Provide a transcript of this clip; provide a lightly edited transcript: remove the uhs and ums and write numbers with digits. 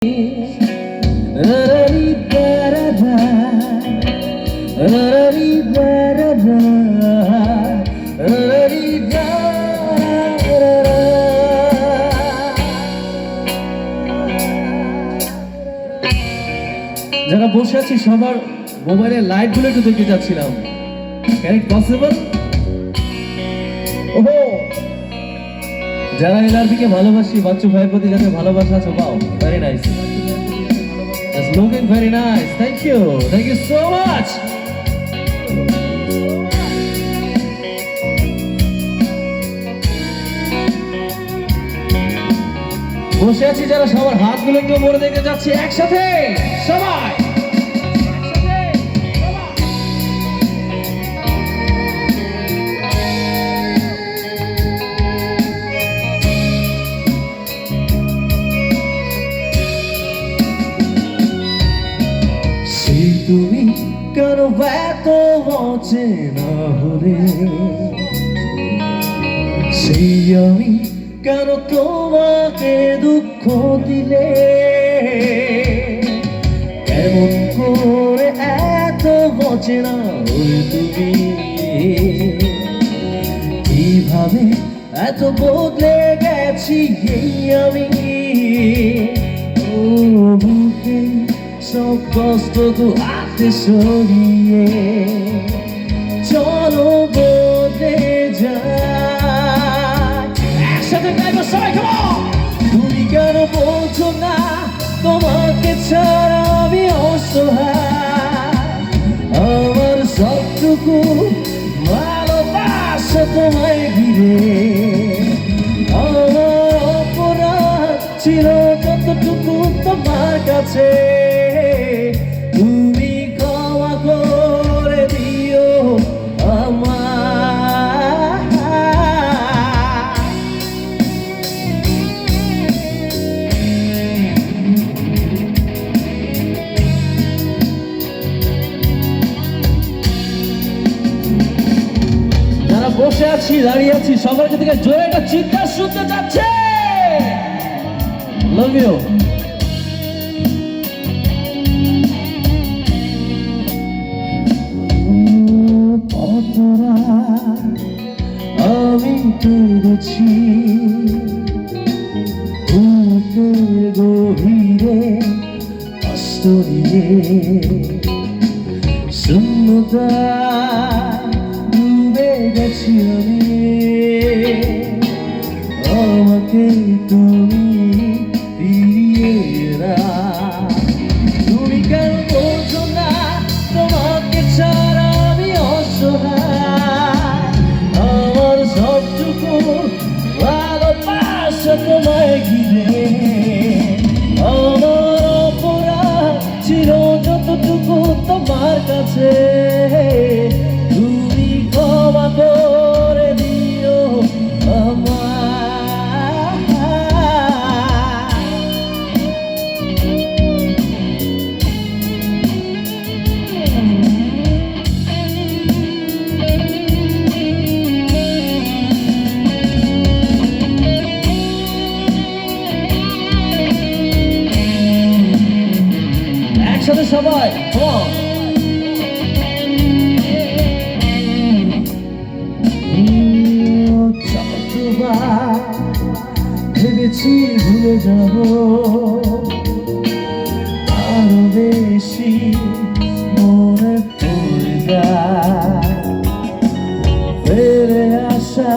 যারা বসে আছি সবার মোবাইলের লাইট গুলো একটু দেখতে যাচ্ছিলাম। Can it possible? ওহো, যারা এলআরবি কে ভালোবাসি, বাচ্চু ভাইয়ের প্রতি যাদের ভালোবাসা আছে, wow, very nice, just looking very nice. Thank you so much. বসে আছি যারা সবার হাতগুলো একটু উপরে দেখতে যাচ্ছি একসাথে সবাই। তুমি কেন এত অচেনা হলে, সেই আমি কেন তোমাকে দুঃখ দিলে, কেমন করে এত অচেনা হলে তুমি, কিভাবে এত বদলে গেছি এই আমি। ও বুকে সব কষ্ট তো হাতে সরিয়ে চলো বদলে যায়। একসাথে গাইবো সবাই, come on! তুমি কেন বলছো না তোমাকে ছাড়া আমি অসহায়, আমার সবটুকু ভালোবাসা তোমায় ঘিরে, আমার অপরাধ ছিল যতটুকু তোমার কাছে, তুমি ক্ষমা করে দিও আমায়। যারা বসে আছি, দাঁড়িয়ে আছি, সবার কাছে থেকে জোরে একটা চিৎকার শুনতে যাচ্ছে। Love you. আমি পেরেছি গভীরে কষ্ট নিয়ে, শূন্যতা ডুবে গেছি আমি, আমাকে তুমি ফিরিয়ে না। তুমি কেন বলছো না তোমাকে ছাড়া আমি অসহায়, আমার সবটুকু ভালোবাসা তোমায় ঘিরে, আমার অপরাধ ছিল যতটুকু তোমার কাছে, তুমি ক্ষমা করে দিও আমায়। একসাথে সবাই, ভেবেছি ভুলে যাব আরো বেশি, মনে পড়ে যায় ফিরে আসা